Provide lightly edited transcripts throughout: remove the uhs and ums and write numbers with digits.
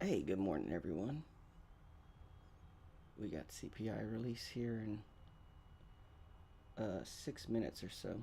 Hey, good morning, everyone. We got CPI release here in 6 minutes or so.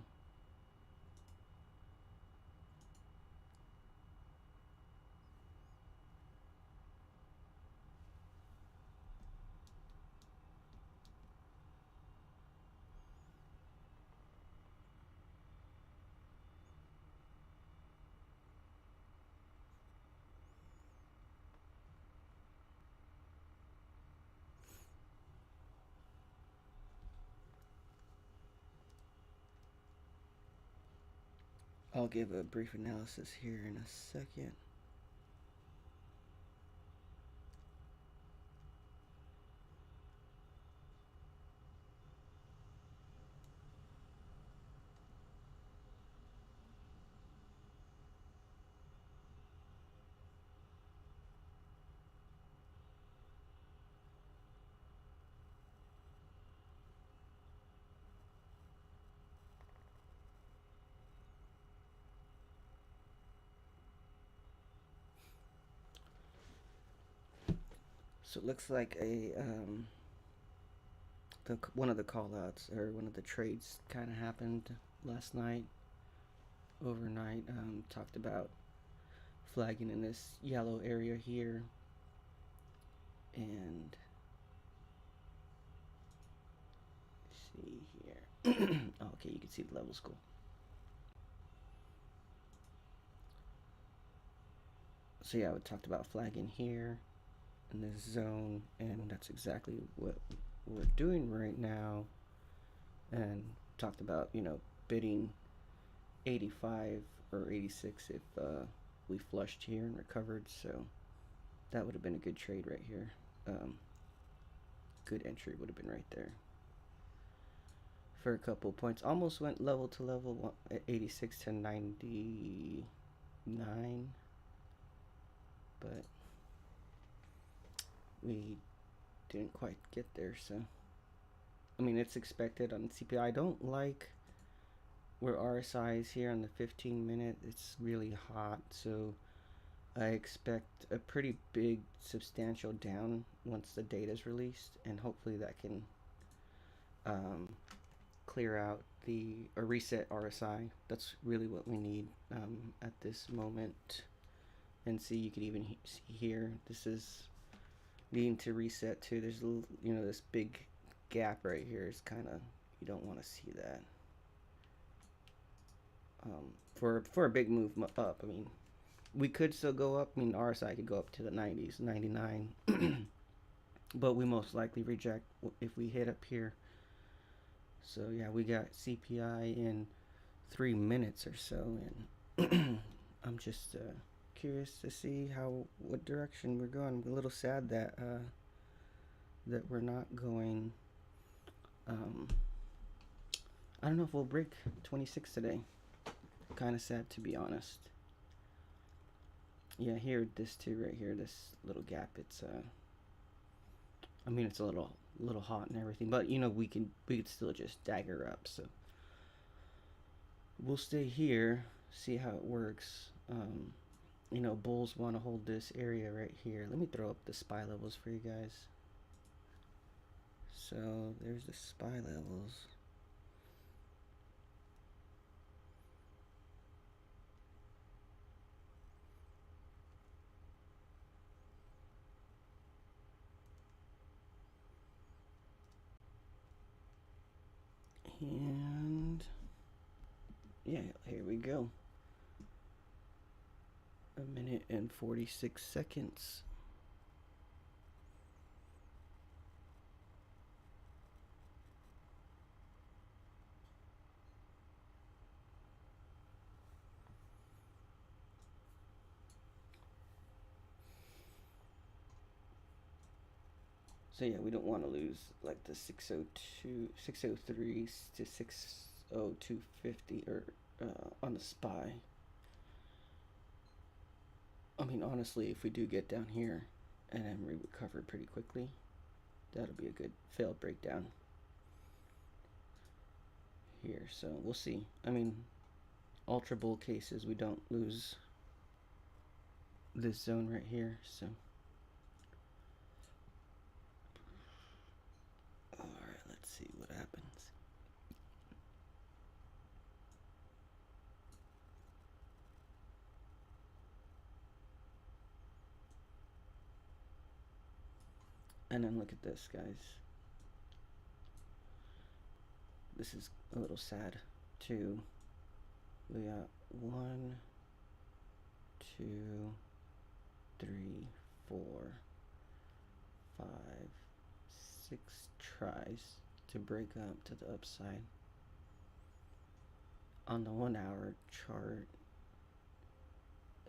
I'll give a brief analysis here in a second. So it looks like one of the call-outs or one of the trades kind of happened last night, overnight. Talked about flagging in this yellow area here, and see here. Oh, okay, you can see the levels. Cool. So yeah, we talked about flagging here in this zone, and that's exactly what we're doing right now. And talked about bidding 85 or 86 if we flushed here and recovered. So that would have been a good trade right here. Good entry would have been right there for a couple points. Almost went level to level at 86 to 99, but we didn't quite get there. So I mean, it's expected on CPI. I don't like where RSI is here on the 15-minute. It's really hot, so I expect a pretty big substantial down once the data is released, and hopefully that can clear out or reset RSI. That's really what we need at this moment. And see, you can even see here, this is needing to reset too. There's this big gap right here is kind of, you don't want to see that. For a big move up, I mean, we could still go up. I mean, RSI could go up to the 90s, 99, but we most likely reject if we hit up here. So yeah, we got CPI in 3 minutes or so, and I'm just curious to see what direction we're going. I'm a little sad that that we're not going. I don't know if we'll break 26 today. Kind of sad, to be honest. Yeah, here, this too, right here, this little gap. It's I mean, it's a little hot and everything, but we could still just dagger up. So we'll stay here, see how it works. Bulls want to hold this area right here. Let me throw up the SPY levels for you guys. So there's the SPY levels. And yeah, here we go. 1 minute and 46 seconds. So yeah, we don't want to lose like the 602, 603 to 60250 or on the SPY. I mean, honestly, if we do get down here and then we recover pretty quickly, that'll be a good failed breakdown here. So we'll see. I mean, ultra bull cases, we don't lose this zone right here. So And then look at this, guys. This is a little sad too. We got 1, 2, 3, 4, 5, 6 tries to break up to the upside on the 1 hour chart.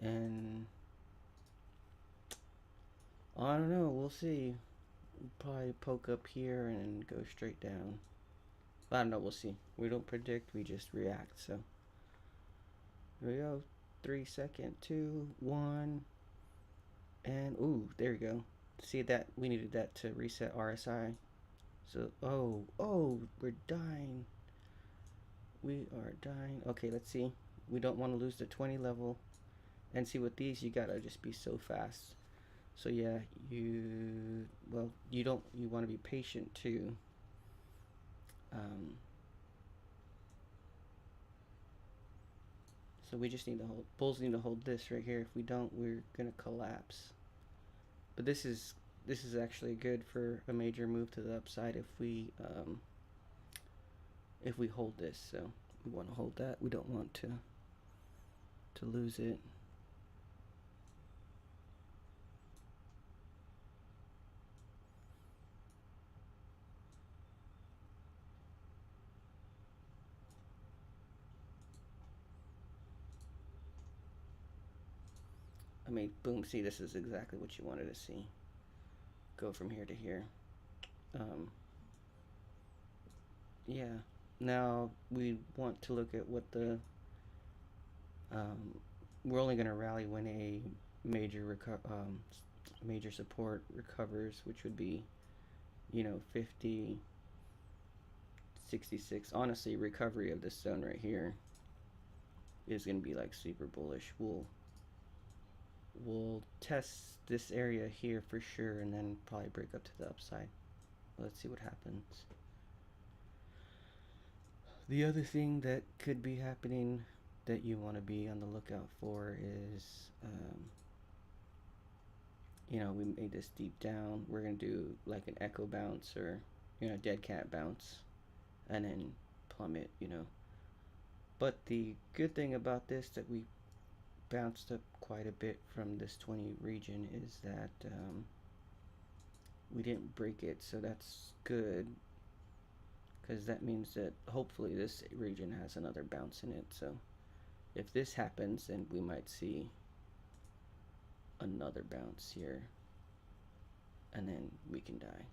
And I don't know, we'll see. We'll probably poke up here and go straight down. But I don't know, we'll see. We don't predict, we just react. So here we go. 3 second, 2, 1, and ooh, there we go. See that we needed that to reset RSI. So oh, we're dying. We are dying. Okay, let's see. We don't want to lose the 20 level. And see, with these, you gotta just be so fast. So yeah, you want to be patient too. So we just need to hold, bulls need to hold this right here. If we don't, we're gonna collapse. But this is actually good for a major move to the upside if we hold this. So we want to hold that. We don't want to lose it. I mean, boom, see, this is exactly what you wanted to see. Go from here to here. Yeah. Now we want to look at what the we're only going to rally when a major support recovers, which would be 50, 66. Honestly, recovery of this zone right here is going to be like super bullish. We'll test this area here for sure, and then probably break up to the upside. Let's see what happens. The other thing that could be happening that you want to be on the lookout for is, we made this deep down. We're going to do like an echo bounce or, dead cat bounce and then plummet, But the good thing about this that we bounced up quite a bit from this 20 region is that we didn't break it, so that's good because that means that hopefully this region has another bounce in it. So if this happens, then we might see another bounce here and then we can die.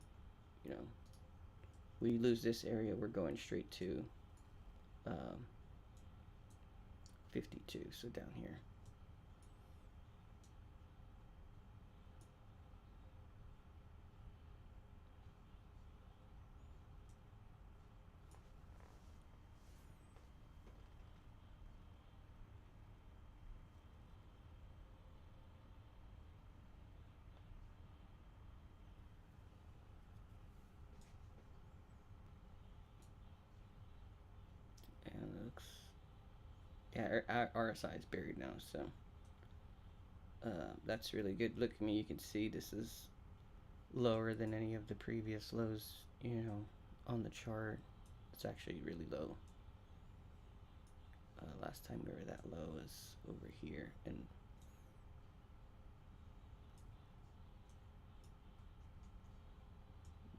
We lose this area, we're going straight to 52, so down here. And it looks, yeah, our RSI is buried now, so that's really good. Look at me, you can see this is lower than any of the previous lows, on the chart. It's actually really low. Last time we were that low was over here, and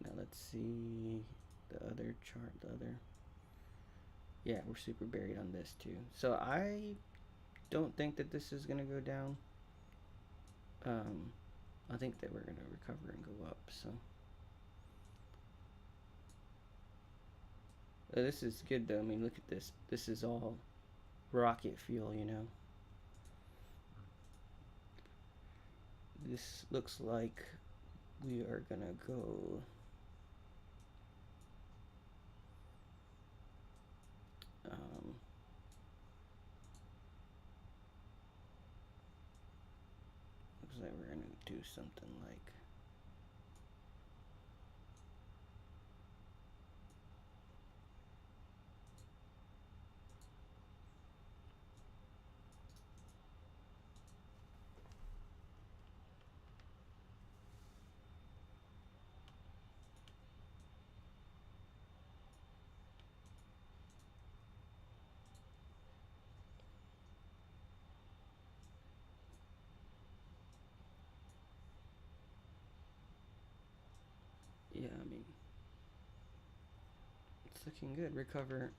now let's see the other chart. Yeah, we're super buried on this too. So I don't think that this is gonna go down. I think that we're gonna recover and go up. So this is good though. I mean, look at this. This is all rocket fuel, This looks like we are gonna go looks like we're gonna do something like It's looking good. Recover.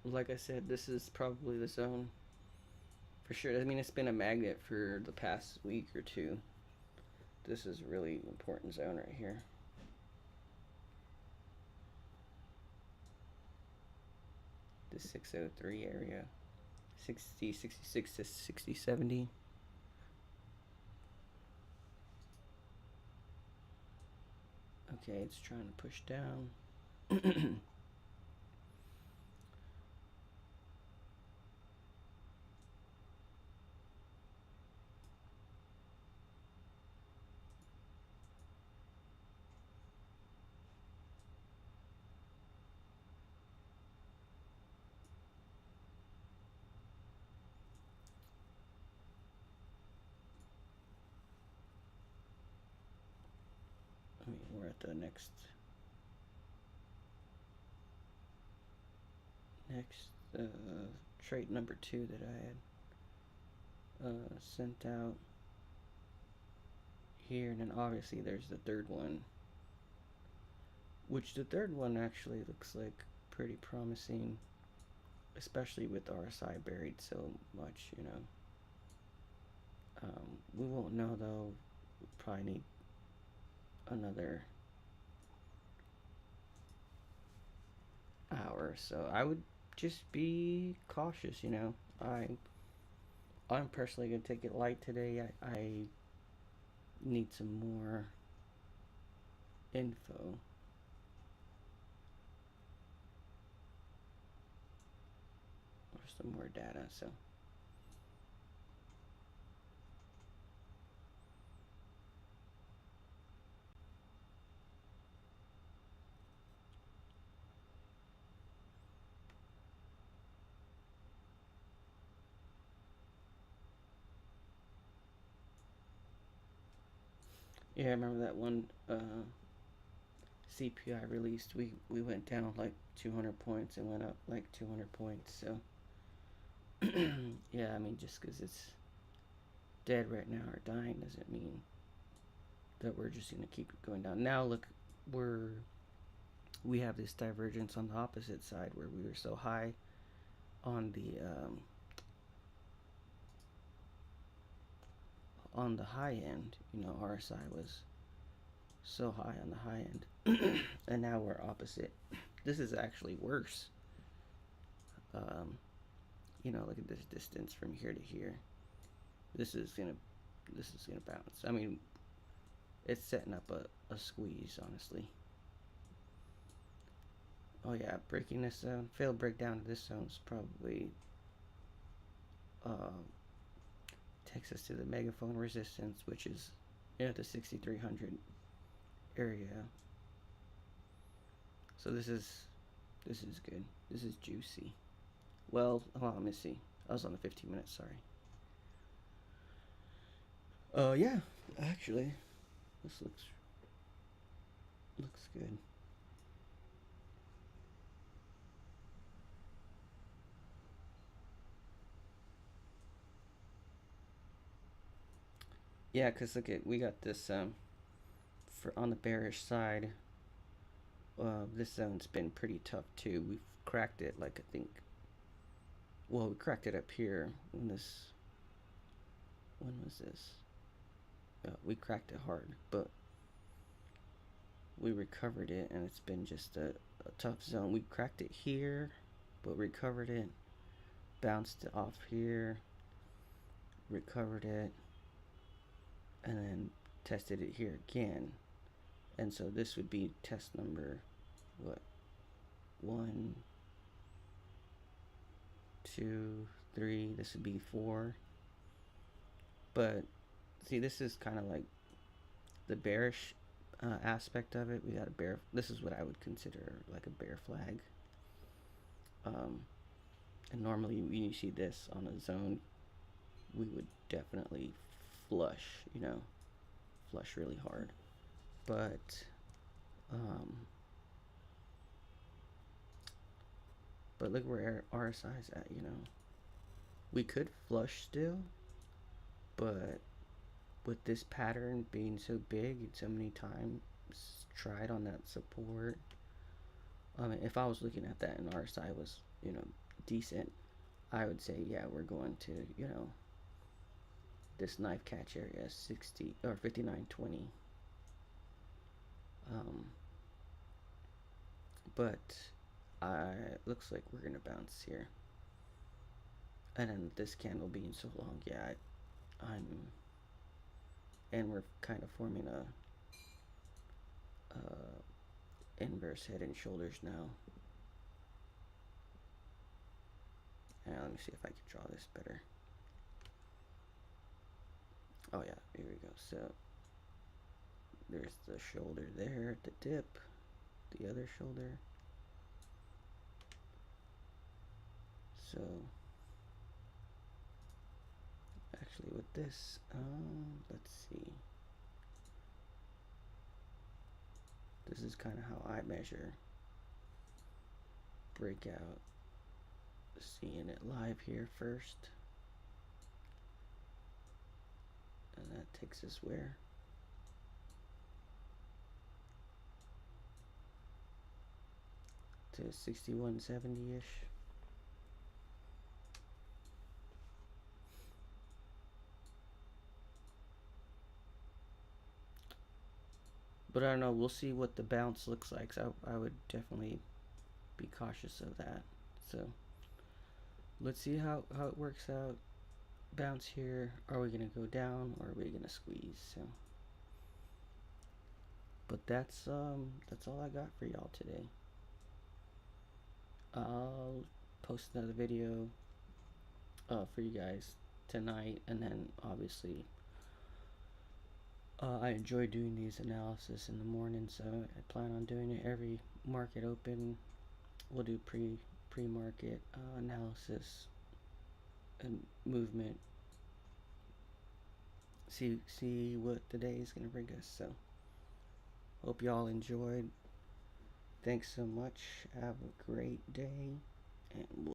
Like I said, this is probably the zone for sure. I mean, it's been a magnet for the past week or two. This is a really important zone right here. The 603 area. 60, 66 to 60, 70. Okay, it's trying to push down. I mean, we're at the next trait number 2 that I had sent out here, and then obviously there's the third one, which the third one actually looks like pretty promising, especially with RSI buried so much, you know. We won't know though. We probably need another hour, so I would just be cautious, you know. I'm personally gonna take it light today. I need some more info. Or some more data, so yeah, I remember that one CPI released. We went down like 200 points and went up like 200 points. So yeah, I mean, just because it's dead right now or dying doesn't mean that we're just gonna keep going down. Now look, we have this divergence on the opposite side where we were so high on the high end. You know, RSI was so high on the high end, and now we're opposite. This is actually worse. Um, you know, look at this distance from here to here. This is gonna bounce. I mean, it's setting up a squeeze, honestly. Oh yeah, breaking this zone, failed breakdown of this zone is probably uh, takes us to the megaphone resistance, which is at the 6300 area. So this is good. This is juicy. Well, hold on, let me see. I was on the 15 minutes. Sorry. Yeah, actually, this looks good. Yeah, cause look at we got this for on the bearish side. This zone's been pretty tough too. We've cracked it like I think. Well, we cracked it up here when this. When was this? We cracked it hard, but we recovered it, and it's been just a tough zone. We cracked it here, but recovered it, bounced it off here, recovered it, and then tested it here again. And so this would be test number, what, 1, 2, 3. This would be 4. But see, this is kind of like the bearish aspect of it. We got a bear. This is what I would consider like a bear flag. And normally when you see this on a zone, we would definitely flush, you know, flush really hard. But um, but look where RSI is at, you know. We could flush still, but with this pattern being so big and so many times tried on that support, I mean, if I was looking at that and RSI was, decent, I would say, yeah, we're going to, this knife catch area 60 or 59.20. Um, but looks like we're gonna bounce here, and then this candle being so long, yeah, I'm, and we're kind of forming a inverse head and shoulders now. And let me see if I can draw this better. Oh yeah, here we go. So there's the shoulder there, the dip, the other shoulder. So actually with this, let's see. This is kind of how I measure breakout. Seeing it live here first. And that takes us where? To 6170-ish. But I don't know, we'll see what the bounce looks like. So I would definitely be cautious of that. So let's see how it works out. Bounce here. Are we gonna go down or are we gonna squeeze? So, but that's all I got for y'all today. I'll post another video for you guys tonight, and then obviously I enjoy doing these analysis in the morning, so I plan on doing it every market open. We'll do pre-market analysis and movement. See what the day is gonna bring us. So hope y'all enjoyed. Thanks so much. Have a great day, and we'll